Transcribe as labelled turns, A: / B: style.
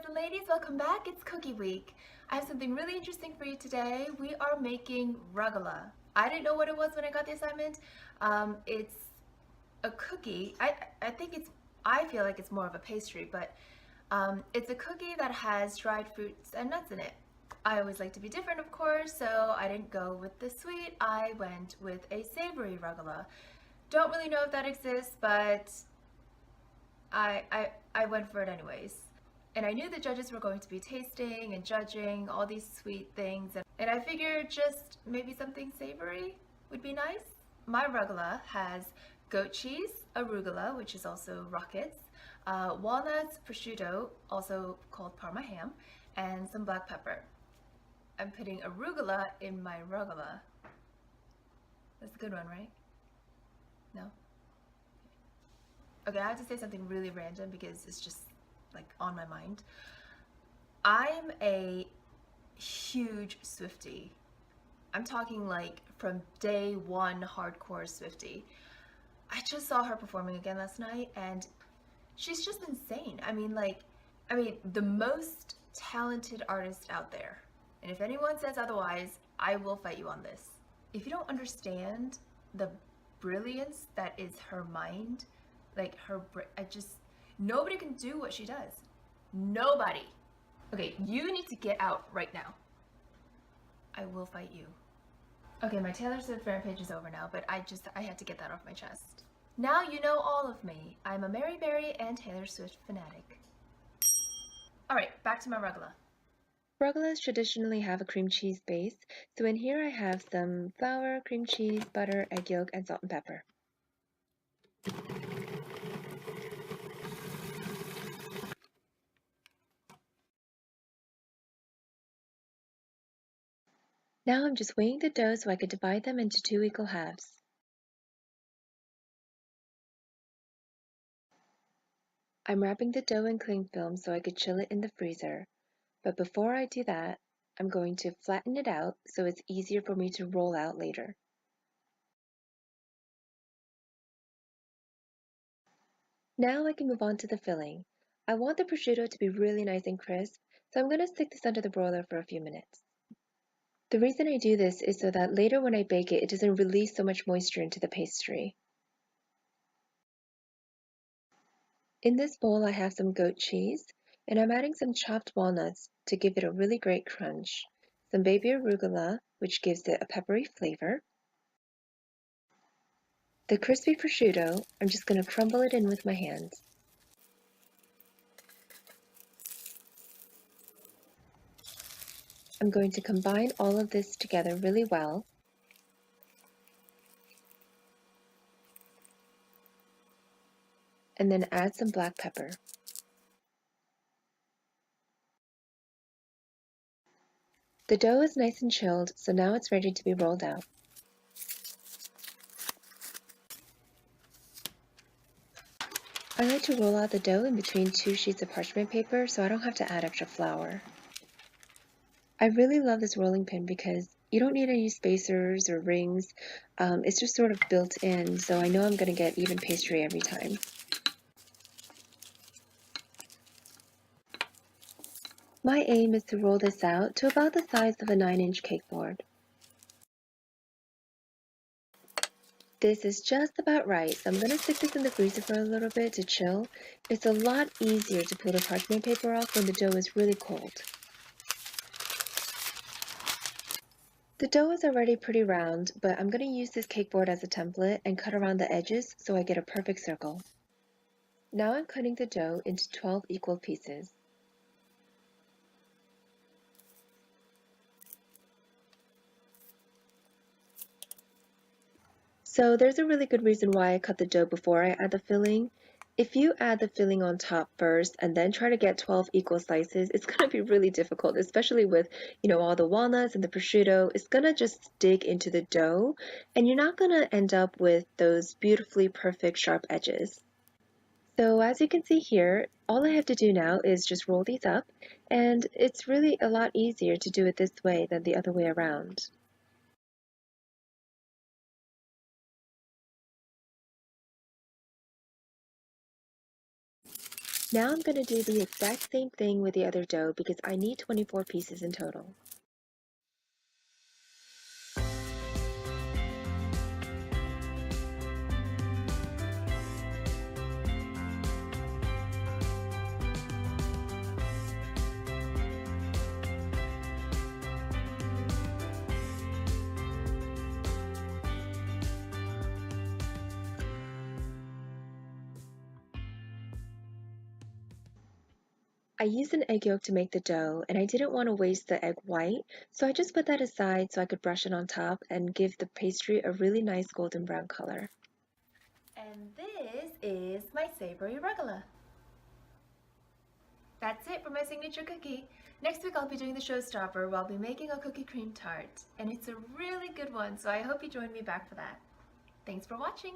A: beautiful ladies, welcome back. It's Cookie Week. I have something really interesting for you today. We are making rugelach. I didn't know what it was when I got the assignment. It's a cookie. I feel like it's more of a pastry, but it's a cookie that has dried fruits and nuts in it. I always like to be different, of course, so I didn't go with the sweet. I went with a savory rugelach. Don't really know if that exists, but I went for it anyways. And I knew the judges were going to be tasting and judging all these sweet things, and I figured just maybe something savory would be nice. My rugelach has goat cheese, arugula, which is also rockets, walnuts, prosciutto, also called Parma ham, and some black pepper. I'm putting arugula in my rugelach. That's a good one, right? No? Okay, I have to say something really random because it's just like on my mind. I'm a huge Swiftie. I'm talking like from day one hardcore Swiftie. I just saw her performing again last night and she's just insane. I mean the most talented artist out there. And if anyone says otherwise, I will fight you on this. If you don't understand the brilliance that is her mind, nobody can do what she does. Nobody. Okay, you need to get out right now. I will fight you. Okay, my Taylor Swift rampage is over now, but I had to get that off my chest. Now you know all of me. I'm a Mary Berry and Taylor Swift fanatic. Alright, back to my rugelach.
B: Rugelachs traditionally have a cream cheese base, so in here I have some flour, cream cheese, butter, egg yolk, and salt and pepper. Now I'm just weighing the dough so I could divide them into 2 equal halves. I'm wrapping the dough in cling film so I could chill it in the freezer, but before I do that, I'm going to flatten it out so it's easier for me to roll out later. Now I can move on to the filling. I want the prosciutto to be really nice and crisp, so I'm going to stick this under the broiler for a few minutes. The reason I do this is so that later when I bake it, it doesn't release so much moisture into the pastry. In this bowl I have some goat cheese, and I'm adding some chopped walnuts to give it a really great crunch, some baby arugula, which gives it a peppery flavor. The crispy prosciutto, I'm just going to crumble it in with my hands. I'm going to combine all of this together really well. And then add some black pepper. The dough is nice and chilled, so now it's ready to be rolled out. I like to roll out the dough in between 2 sheets of parchment paper so I don't have to add extra flour. I really love this rolling pin because you don't need any spacers or rings. It's just sort of built in, so I know I'm going to get even pastry every time. My aim is to roll this out to about the size of a 9-inch cake board. This is just about right, so I'm going to stick this in the freezer for a little bit to chill. It's a lot easier to pull the parchment paper off when the dough is really cold. The dough is already pretty round, but I'm going to use this cake board as a template and cut around the edges so I get a perfect circle. Now I'm cutting the dough into 12 equal pieces. So there's a really good reason why I cut the dough before I add the filling. If you add the filling on top first and then try to get 12 equal slices, it's going to be really difficult, especially with, all the walnuts and the prosciutto. It's going to just dig into the dough and you're not going to end up with those beautifully perfect sharp edges. So as you can see here, all I have to do now is just roll these up, and it's really a lot easier to do it this way than the other way around. Now I'm going to do the exact same thing with the other dough because I need 24 pieces in total. I used an egg yolk to make the dough, and I didn't want to waste the egg white, so I just put that aside so I could brush it on top and give the pastry a really nice golden brown color.
A: And this is my savory rugelach. That's it for my signature cookie. Next week I'll be doing the showstopper where I'll be making a cookie cream tart. And it's a really good one, so I hope you join me back for that. Thanks for watching!